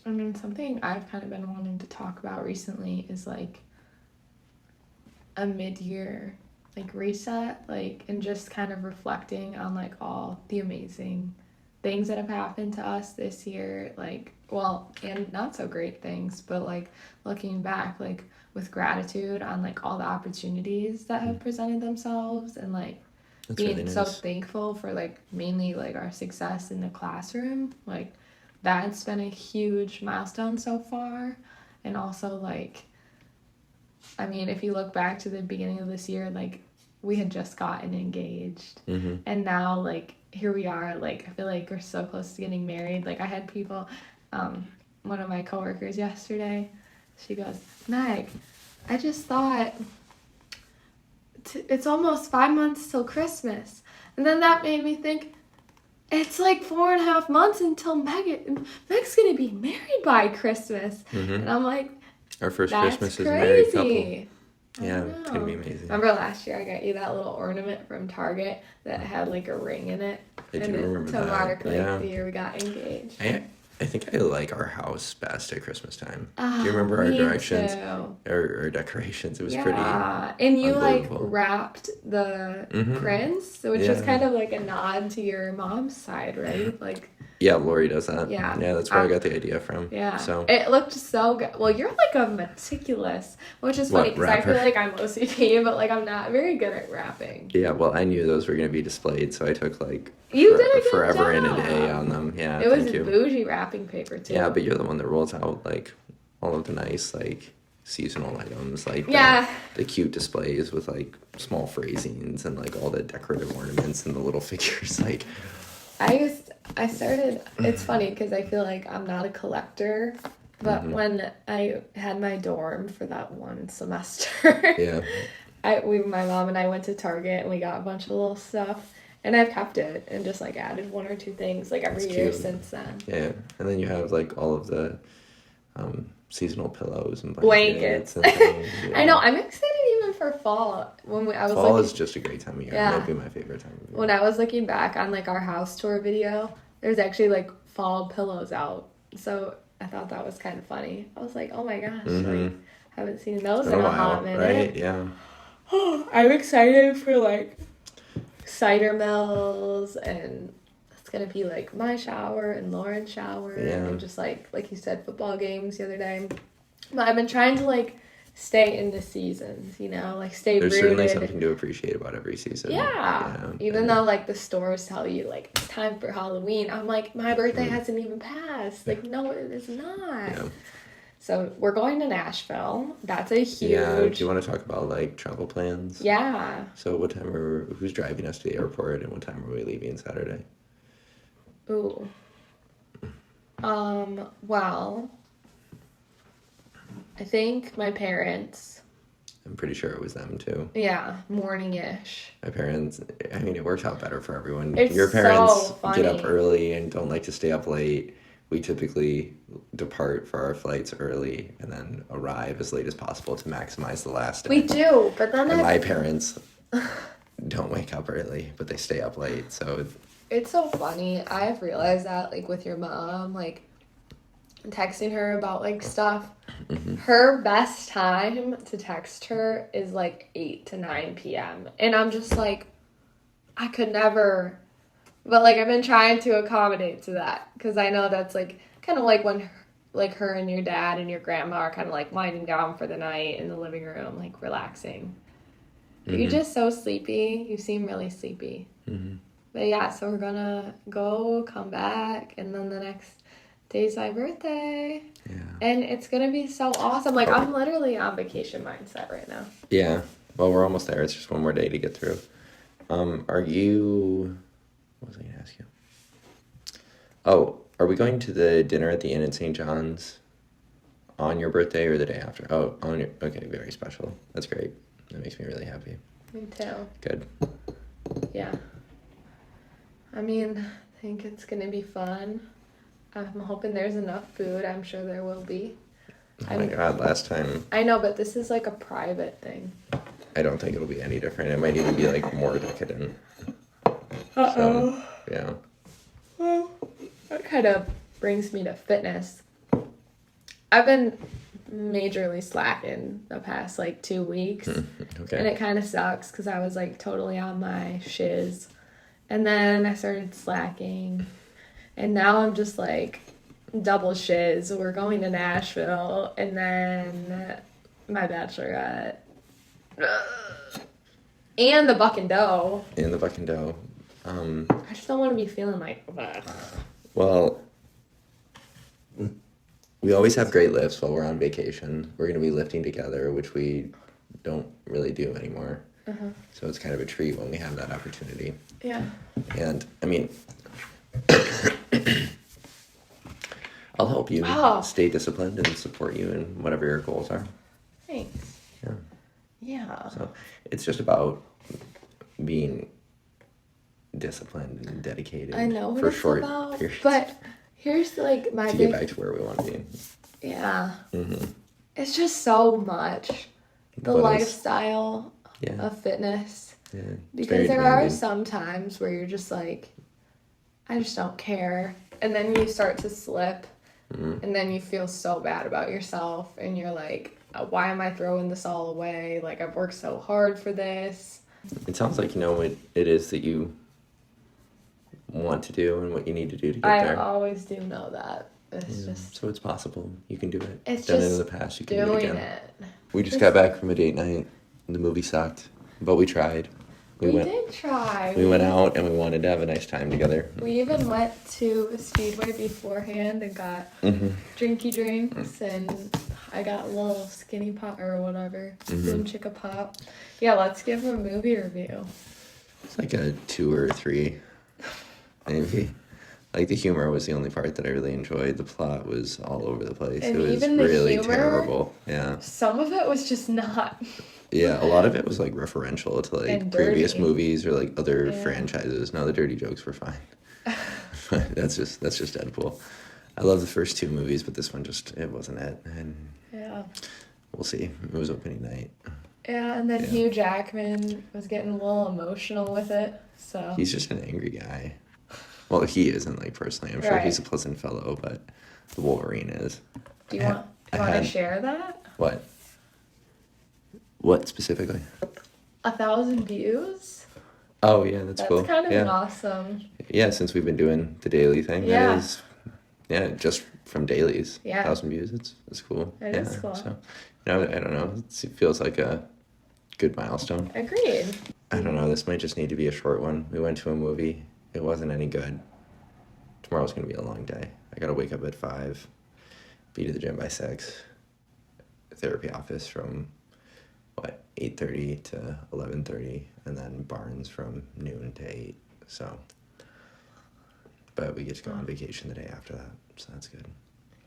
I mean, something I've kind of been wanting to talk about recently is like a mid-year like reset, like, and just kind of reflecting on like all the amazing things that have happened to us this year, like, well, and not so great things, but like looking back like with gratitude on like all the opportunities that have presented themselves, and like That's being really so nice. thankful for like mainly like our success in the classroom, like that's been a huge milestone so far. And also like, I mean, if you look back to the beginning of this year, like we had just gotten engaged, and now like here we are, like I feel like we're so close to getting married. Like I had people, one of my coworkers yesterday, she goes, Meg, I just thought it's almost 5 months till Christmas. And then that made me think, it's like 4.5 months until Meg's gonna be married by Christmas. And I'm like, Our first that's Christmas crazy. as a married couple. Yeah, it's going to be amazing. Remember last year I got you that little ornament from Target that had like a ring in it? I do remember that. To mark like yeah. the year we got engaged. I think I like our house best at Christmas time. Oh, do you remember our me directions? Too. Our decorations? It was pretty and you like unbelievable. wrapped the prints, which was kind of like a nod to your mom's side, right? Like, yeah, Lori does that. Yeah. Yeah, that's where I got the idea from. Yeah. So it looked so good. Well, you're like a meticulous, which is funny because I feel like I'm OCD, but like I'm not very good at wrapping. Yeah, well, I knew those were going to be displayed, so I took like You did a good forever job. and a day on them. Yeah, It was thank you. bougie wrapping paper too. Yeah, but you're the one that rolls out like all of the nice like seasonal items, like the cute displays with like small phrasings and like all the decorative ornaments and the little figures. Like I started, it's funny because I feel like I'm not a collector, but when I had my dorm for that one semester, yeah, my mom and I went to Target and we got a bunch of little stuff, and I've kept it and just like added one or two things like every year since then. Yeah, and then you have like all of the seasonal pillows and blankets. And things, I know, I'm excited even for fall. Fall is just a great time of year. Yeah. It might be my favorite time of year. When I was looking back on like our house tour video, there's actually like fall pillows out. So I thought that was kind of funny. I was like, oh my gosh, like haven't seen those in a hot minute. Right? Yeah. I'm excited for like cider mills, and it's gonna be like my shower and Lauren's shower, and just like you said, football games the other day. But I've been trying to like stay in the seasons, you know, like stay There's rooted. certainly something to appreciate about every season. Yeah. Even though like the stores tell you like it's time for Halloween, I'm like, my birthday hasn't even passed. Like, no, it is not. Yeah. So we're going to Nashville. That's a huge. Yeah. Do you want to talk about like travel plans? Yeah. So who's driving us to the airport, and what time are we leaving Saturday? Ooh. Well, I think my parents. I'm pretty sure it was them too. Yeah, morning-ish. My parents, I mean, it works out better for everyone. It's Your parents so funny. Get up early and don't like to stay up late. We typically depart for our flights early and then arrive as late as possible to maximize the last day. We do, but then my parents don't wake up early, but they stay up late, so... It's so funny. I've realized that, like, with your mom, like, texting her about, like, stuff. Her best time to text her is, like, 8 to 9 p.m. And I'm just like, I could never... But, like, I've been trying to accommodate to that. Because I know that's, like, kind of like when, like, her and your dad and your grandma are kind of, like, winding down for the night in the living room, like, relaxing. You're just so sleepy. You seem really sleepy. But yeah, so we're gonna go, come back, and then the next day's my birthday. Yeah. And it's gonna be so awesome. Like, I'm literally on vacation mindset right now. Yeah. Well, we're almost there. It's just one more day to get through. Are you... What was I gonna ask you? Oh, are we going to the dinner at the Inn in St. John's on your birthday or the day after? Oh, on your... Okay, very special. That's great. That makes me really happy. Me too. Good. Yeah. I mean, I think it's going to be fun. I'm hoping there's enough food. I'm sure there will be. Oh my God, last time... I know, but this is like a private thing. I don't think it'll be any different. It might even be like more decadent. Uh-oh. So, yeah. Well, that kind of brings me to fitness. I've been majorly slacking the past like 2 weeks. Okay. And it kind of sucks because I was like totally on my shiz. And then I started slacking. And now I'm just like double shiz. We're going to Nashville. And then my bachelorette. And the buck and dough. And the buck and dough. I just don't want to be feeling like, ugh. Well, we always have great lifts while we're on vacation. We're going to be lifting together, which we don't really do anymore. So it's kind of a treat when we have that opportunity. Yeah. And, I mean, I'll help you stay disciplined and support you in whatever your goals are. Thanks. Yeah. Yeah. So it's just about being disciplined and dedicated. I know what for it's short about, periods. but here's like my to big... get back to where we want to be. Yeah. It's just so much. The But lifestyle of fitness. Yeah, Because there are some times where you're just like, I just don't care. And then you start to slip. And then you feel so bad about yourself. And you're like, why am I throwing this all away? Like, I've worked so hard for this. It sounds like you know what it is that you want to do and what you need to do to get there. I always do know that. It's just... So it's possible. You can do it. It's done just it in the past. You can do it doing again. it. We just got back from a date night. The movie sucked, but we tried. We did try. We went out and we wanted to have a nice time together. We even went to a Speedway beforehand and got drinky drinks, and I got a little skinny pop or whatever, boom chicka pop. Yeah, let's give a movie review. It's like a 2 or 3, maybe. Like, the humor was the only part that I really enjoyed. The plot was all over the place. And it was even the really humor, terrible. Yeah. Some of it was just not. Yeah, a lot of it was like referential to like And previous dirty. movies or like other franchises. No, the dirty jokes were fine. That's just Deadpool. I love the first 2 movies, but this one it wasn't it. And Yeah. we'll see. It was opening night. Yeah, and then Hugh Jackman was getting a little emotional with it, so. He's just an angry guy. Well, he isn't, like, personally. I'm sure he's a Right. pleasant fellow, but the Wolverine is. Do you want to share that? What? What specifically? 1,000 views? Oh, yeah, that's cool. That's kind of yeah. an awesome. Yeah, since we've been doing the daily thing. Yeah. That is, just from dailies. Yeah. 1,000 views, it's cool. It is cool. So, I don't know. It feels like a good milestone. Agreed. I don't know. This might just need to be a short one. We went to a movie. It wasn't any good. Tomorrow's going to be a long day. I got to wake up at 5, be to the gym by 6, therapy office from, 8:30 to 11:30, and then Barnes from noon to 8. So, but we get to go on vacation the day after that, so that's good.